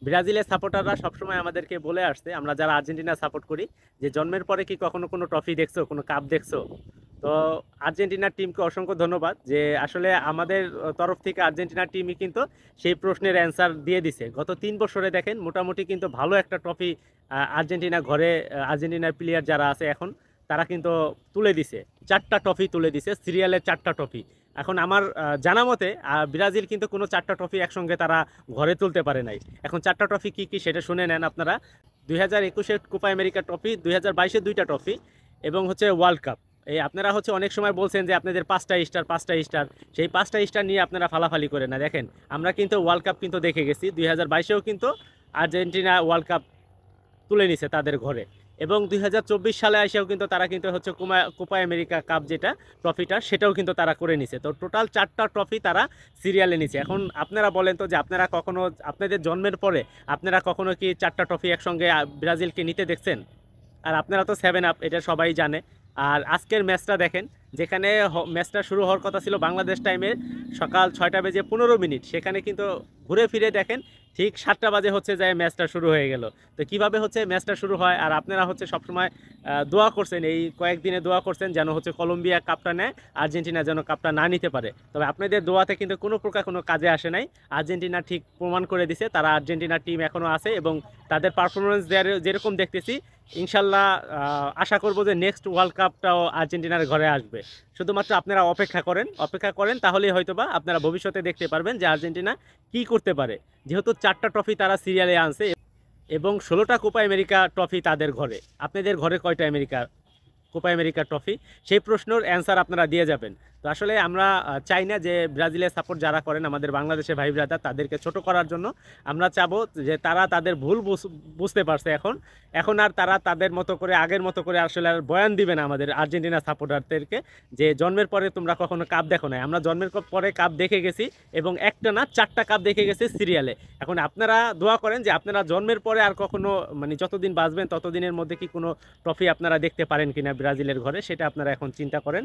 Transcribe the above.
ব্রাজিলের সাপোর্টাররা সবসময় আমাদেরকে বলে আসছে, আমরা যারা আর্জেন্টিনা সাপোর্ট করি, যে জন্মের পরে কি কখনো কোনো ট্রফি দেখছো, কোনো কাপ দেখছো? তো আর্জেন্টিনার টিমকে অসংখ্য ধন্যবাদ যে আসলে আমাদের তরফ থেকে আর্জেন্টিনার টিমই কিন্তু সেই প্রশ্নের অ্যান্সার দিয়ে দিছে। গত 3 বছরে দেখেন মোটামুটি কিন্তু ভালো একটা ট্রফি আর্জেন্টিনা ঘরে, আর্জেন্টিনার প্লেয়ার যারা আছে এখন তারা কিন্তু তুলে দিছে। 4টা ট্রফি তুলে দিছে, সিরিয়ালের 4টা ট্রফি। এখন আমার জানা মতে ব্রাজিল কিন্তু কোনো 4টা ট্রফি একসঙ্গে তারা ঘরে তুলতে পারে নাই। এখন 4টা ট্রফি কী কী সেটা শুনে নেন আপনারা। 2021-এর কোপা আমেরিকা ট্রফি, 2022-এর 2টা ট্রফি এবং হচ্ছে ওয়ার্ল্ড কাপ। এই আপনারা হচ্ছে অনেক সময় বলছেন যে আপনাদের 5টা স্টার 5টা স্টার, সেই 5টা স্টার নিয়ে আপনারা ফালাফালি করে না। দেখেন আমরা কিন্তু ওয়ার্ল্ড কাপ কিন্তু দেখে গেছি, 2022-এও কিন্তু আর্জেন্টিনা ওয়ার্ল্ড কাপ তুলে নিছে তাদের ঘরে। এবং 2024 সালে এসেও কিন্তু তারা কিন্তু হচ্ছে কোপা আমেরিকা কাপ যেটা ট্রফিটা, সেটাও কিন্তু তারা করে নিছে। তো টোটাল 4টা ট্রফি তারা সিরিয়ালে নিছে। এখন আপনারা বলেন তো যে আপনারা কখনো আপনাদের জন্মের পরে আপনারা কখনো কি 4টা ট্রফি একসঙ্গে ব্রাজিলকে নিতে দেখছেন? আর আপনারা তো 7 আপ, এটা সবাই জানে। আর আজকের ম্যাচটা দেখেন, যেখানে ম্যাচটা শুরু হওয়ার কথা ছিল বাংলাদেশ টাইমে সকাল 6টা বেজে 15 মিনিট, সেখানে কিন্তু ঘুরে ফিরে দেখেন ঠিক 7টা বাজে হচ্ছে যে ম্যাচটা শুরু হয়ে গেল। তো কিভাবে হচ্ছে ম্যাচটা শুরু হয়? আর আপনারা হচ্ছে সবসময় দোয়া করছেন, এই কয়েকদিনে দোয়া করছেন যেন হচ্ছে কলম্বিয়া কাপটা নেয়, আর্জেন্টিনা যেন কাপটা না নিতে পারে। তবে আপনাদের দোয়াতে কিন্তু কোনো প্রকার কোনো কাজে আসে নাই। আর্জেন্টিনা ঠিক প্রমাণ করে দিছে তারা আর্জেন্টিনার টিম এখনও আছে এবং তাদের পারফরমেন্স যেরকম দেখতেছি, ইনশাল্লাহ আশা করব যে নেক্সট ওয়ার্ল্ড কাপটাও আর্জেন্টিনার ঘরে আসবে। শুধুমাত্র আপনারা অপেক্ষা করেন, তাহলেই হয়তোবা আপনারা ভবিষ্যতে দেখতে পারবেন যে আর্জেন্টিনা কি করতে পারে। যেহেতু 4টা ট্রফি তারা সিরিয়ালে আনছে এবং 16টা কোপা আমেরিকা ট্রফি তাদের ঘরে। আপনাদের ঘরে কয়টা কোপা আমেরিকা ট্রফি? সেই প্রশ্নের অ্যান্সার আপনারা দিয়ে যাবেন। তো আসলে আমরা চাই না যে ব্রাজিলের সাপোর্ট যারা করেন আমাদের বাংলাদেশের ভাই ব্রাদার তাদেরকে ছোট করার জন্য। আমরা চাবো যে তারা তাদের ভুল বুঝতে পারছে এখন। এখন আর তারা তাদের মতো করে আগের মতো করে আসলে আর বয়ান দিবে না আমাদের আর্জেন্টিনা সাপোর্টারদেরকে যে জন্মের পরে তোমরা কখনো কাপ দেখো না। আমরা জন্মের পরে কাপ দেখে গেছি এবং একটা না 4টা কাপ দেখে গেছি সিরিয়ালে। এখন আপনারা দোয়া করেন যে আপনারা জন্মের পরে আর কখনো, মানে যতদিন বাঁচবেন ততদিনের মধ্যে কি কোনো ট্রফি আপনারা দেখতে পারেন কিনা ব্রাজিলের ঘরে, সেটা আপনারা এখন চিন্তা করেন।